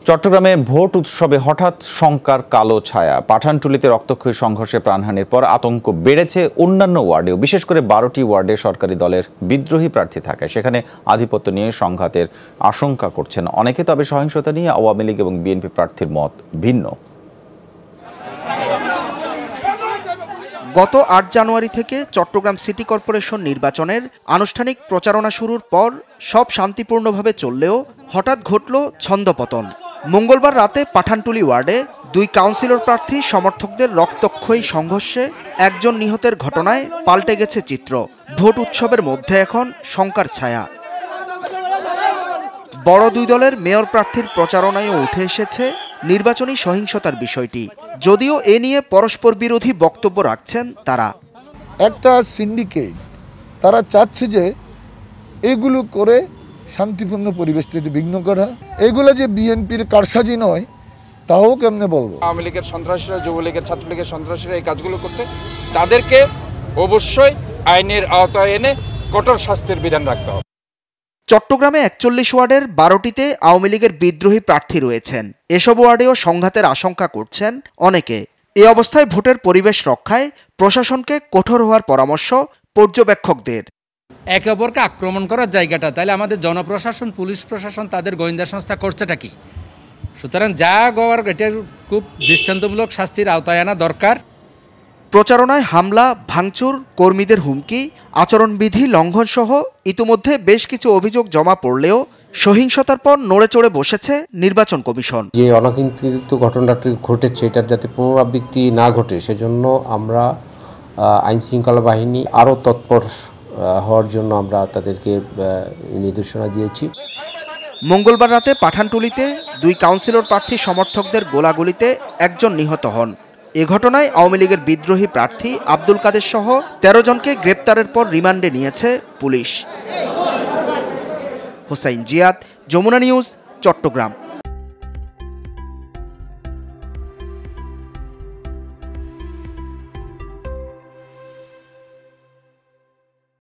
চট্টগ্রামে ভোট উৎসবে হঠাৎ শঙ্কার কালো ছায়া। পাঠানটুলিতে রক্তক্ষয়ী সংঘর্ষে প্রাণহানির পর আতঙ্ক বেড়েছে অন্যান্য ওয়ার্ডেও, বিশেষ করে 12টি ওয়ার্ডে সরকারি দলের বিদ্রোহী প্রার্থী থাকায় সেখানে আধিপত্য নিয়ে সংঘাতের আশঙ্কা করছেন অনেকে। তবে সহিংসতা নিয়ে আওয়ামী লীগ এবং বিএনপি প্রার্থীর মত ভিন্ন। গত ৮ জানুয়ারি থেকে চট্টগ্রাম সিটি কর্পোরেশন নির্বাচনের আনুষ্ঠানিক প্রচারণা শুরুর পর সব শান্তিপূর্ণভাবে চললেও হঠাৎ ঘটল ছন্দপতন। মঙ্গলবার রাতে পাঠানটুলি ওয়ার্ডে 2 কাউন্সিলর প্রার্থী সমর্থকদের রক্তক্ষয়ী সংঘর্ষে একজন নিহতের ঘটনায় পাল্টে গেছে চিত্র। ভোট উৎসবের মধ্যে এখন শঙ্কার ছায়া। বড় 2 দলের মেয়র প্রার্থীর প্রচারণায়ও উঠে এসেছে নির্বাচনী সহিংসতার বিষয়টি, যদিও এ নিয়ে পরস্পর বিরোধী বক্তব্য রাখছেন তারা। একটা সিন্ডিকেট, তারা চাচ্ছে যে এগুলো করে শান্তিপূর্ণ পরিবেশটিতে বিঘ্ন করা। এগুলো যে বিএনপির কারসাজি নয় তাও কেমনে বলবো। আওয়ামী লীগের সন্ত্রাসীরা, যুবলীগের, ছাত্রলীগের সন্ত্রাসীরা এই কাজগুলো করছে, তাদেরকে অবশ্যই আইনের আওতায় এনে কঠোর শাস্তির বিধান রাখতে হবে। চট্টগ্রামে 41 ওয়ার্ডের 12টিতে আওয়ামী লীগের বিদ্রোহী প্রার্থী রয়েছেন। এসব ওয়ার্ডেও সংঘাতের আশঙ্কা করছেন অনেকে। এ অবস্থায় ভোটের পরিবেশ রক্ষায় প্রশাসনকে কঠোর হওয়ার পরামর্শ পর্যবেক্ষকদের। একে অপরকে আক্রমণ করার জায়গাটা, তাহলে আমাদের জনপ্রশাসন, পুলিশ প্রশাসন, তাদের গোয়েন্দা সংস্থা করছেটা কি? সুতরাং যা গওয়ার এটার খুব দৃষ্টান্তমূলক শাস্তির আওতায় আনা দরকার। প্রচারণায় হামলা, ভাঙচুর, কর্মীদের হুমকি, আচরণবিধি লঙ্ঘন সহ ইতিমধ্যে বেশ কিছু অভিযোগ জমা পড়লেও সহিংসতার পর নড়ে চড়ে বসেছে নির্বাচন কমিশন। যে অনাকাঙ্ক্ষিত ঘটনাটি ঘটেছে এটার যাতে পুনরাবৃত্তি না ঘটে সেজন্য আমরা আইন শৃঙ্খলা বাহিনী আরও তৎপর হওয়ার জন্য আমরা তাদেরকে নির্দেশনা দিয়েছি। মঙ্গলবার রাতে পাঠানটুলিতে 2 কাউন্সিলর প্রার্থী সমর্থকদের গোলাগুলিতে একজন নিহত হন। এ ঘটনায় আওয়ামী লীগের বিদ্রোহী প্রার্থী আব্দুল কাদের সহ 13 জনকে গ্রেপ্তারের পর রিমান্ডে নিয়েছে পুলিশ। হোসাইন জিয়াদ, যমুনা নিউজ, চট্টগ্রাম।